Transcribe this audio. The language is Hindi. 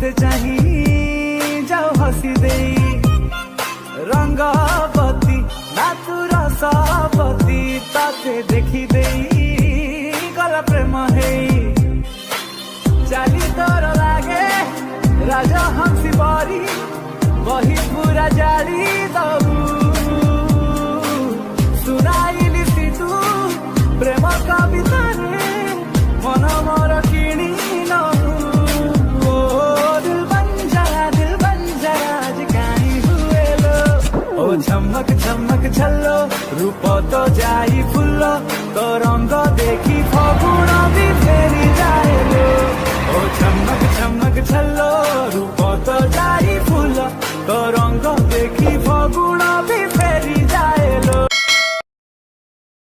मते चाही जाओ हसी दे रंगवती नातु रसवती ताते देखी दे गला प्रेम है चाली तोर लागे राजा हंसी बरी वही पूरा जाली दबू सुनाइली सी तू प्रेम कविता रे मन मोर किणी नबू दिल बन जा आज काई हुए लो ओ झमक झमक छल्लो रूप तो जाई फुल्लो तो रंग देखी फगुण भी फेरी जाए लो ओ झमक झमक छल्लो रूप तो जाई फुल्लो तो रंग देखी फगुण